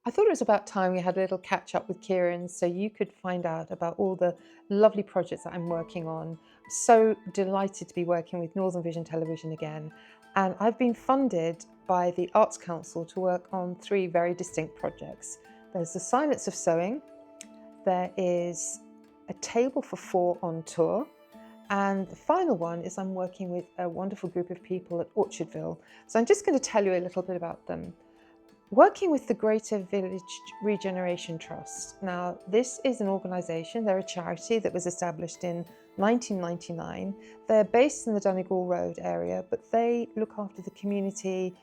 I thought it was about time we had a little catch up with Ciaran so you could find out about all the lovely projects that I'm working on. I'm so delighted to be working with Northern Vision Television again. And I've been funded by the Arts Council to work on three very distinct projects. There's The Silence of Sewing, there is A Table for Four on Tour, and the final one is I'm working with a wonderful group of people at Orchardville. So I'm just going to tell you a little bit about them. Working with the Greater Village Regeneration Trust. Now, this is an organisation, they're a charity that was established in 1999. They're based in the Donegal Road area, but they look after the community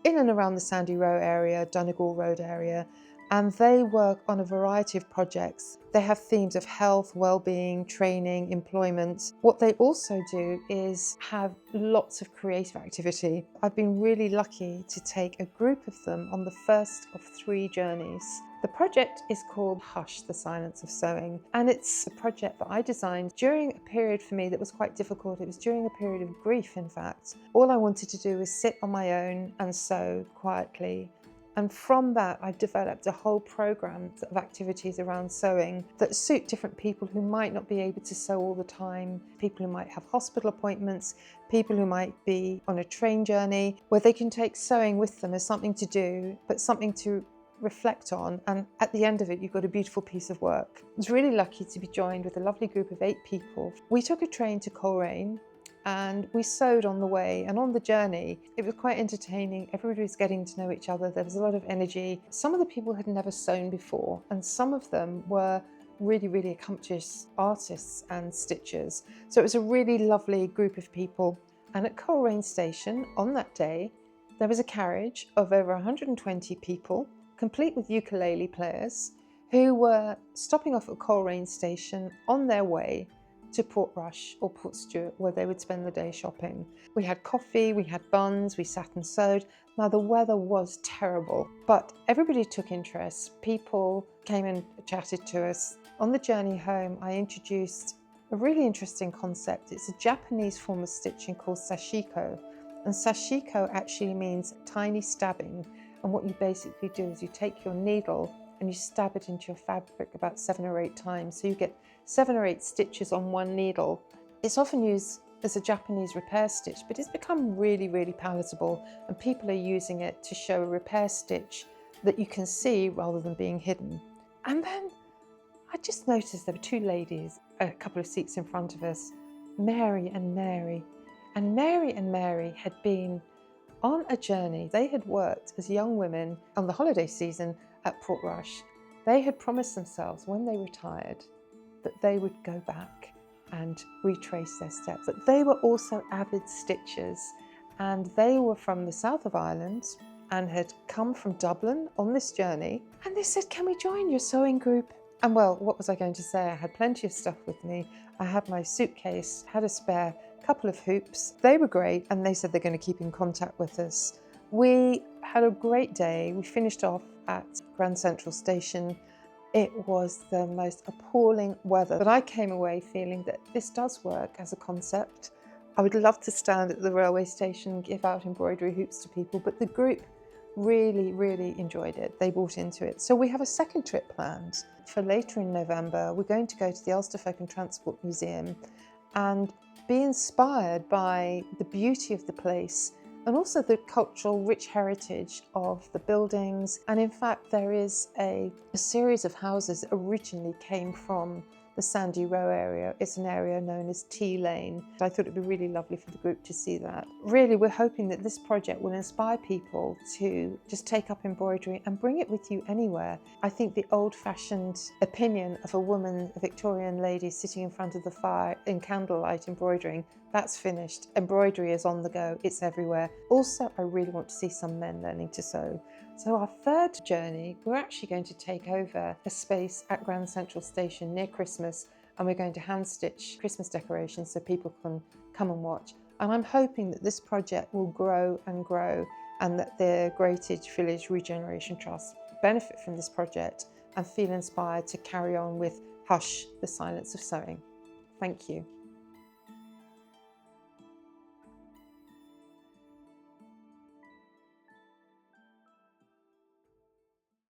in and around the Sandy Row area, Donegal Road area, and they work on a variety of projects. They have themes of health, well-being, training, employment. What they also do is have lots of creative activity. I've been really lucky to take a group of them on the first of three journeys. The project is called Hush, the Silence of Sewing, and it's a project that I designed during a period for me that was quite difficult. It was during a period of grief, in fact. All I wanted to do was sit on my own and sew quietly. And from that, I've developed a whole programme of activities around sewing that suit different people who might not be able to sew all the time, people who might have hospital appointments, people who might be on a train journey, where they can take sewing with them as something to do, but something to reflect on, and at the end of it you've got a beautiful piece of work. I was really lucky to be joined with a lovely group of 8 people. We took a train to Coleraine and we sewed on the way, and on the journey it was quite entertaining. Everybody was getting to know each other, there was a lot of energy. Some of the people had never sewn before, and some of them were really accomplished artists and stitchers. So it was a really lovely group of people. And at Coleraine station on that day there was a carriage of over 120 people, complete with ukulele players, who were stopping off at Coleraine station on their way to Portrush or Portstewart, where they would spend the day shopping. We had coffee, we had buns, we sat and sewed. Now the weather was terrible, but everybody took interest. People came and chatted to us. On the journey home, I introduced a really interesting concept. It's a Japanese form of stitching called sashiko. And sashiko actually means tiny stabbing. And what you basically do is you take your needle and you stab it into your fabric about 7 or 8 times. So you get 7 or 8 stitches on one needle. It's often used as a Japanese repair stitch, but it's become really palatable, and people are using it to show a repair stitch that you can see rather than being hidden. And then I just noticed there were 2 ladies a couple of seats in front of us, Mary and Mary. And Mary and Mary had been on a journey. They had worked as young women on the holiday season at Portrush. They had promised themselves when they retired that they would go back and retrace their steps. But they were also avid stitchers, and they were from the south of Ireland and had come from Dublin on this journey. And they said, "Can we join your sewing group?" And well, what was I going to say? I had plenty of stuff with me. I had my suitcase, had a spare couple of hoops. They were great, and they said they're going to keep in contact with us. We had a great day. We finished off at Grand Central Station. It was the most appalling weather, but I came away feeling that this does work as a concept. I would love to stand at the railway station and give out embroidery hoops to people, but the group really enjoyed it. They bought into it. So we have a second trip planned for later in November. We're going to go to the Ulster Folk and Transport Museum and be inspired by the beauty of the place and also the cultural rich heritage of the buildings. And in fact, there is a series of houses that originally came from the Sandy Row area. It's an area known as Tea Lane. I thought it'd be really lovely for the group to see that. Really, we're hoping that this project will inspire people to just take up embroidery and bring it with you anywhere. I think the old-fashioned opinion of a woman, a Victorian lady sitting in front of the fire in candlelight embroidering, that's finished. Embroidery is on the go, it's everywhere. Also, I really want to see some men learning to sew. So our third journey, we're actually going to take over a space at Grand Central Station near Christmas, and we're going to hand stitch Christmas decorations so people can come and watch. And I'm hoping that this project will grow and grow, and that the Greater Village Regeneration Trust benefit from this project and feel inspired to carry on with Hush, the Silence of Sewing. Thank you.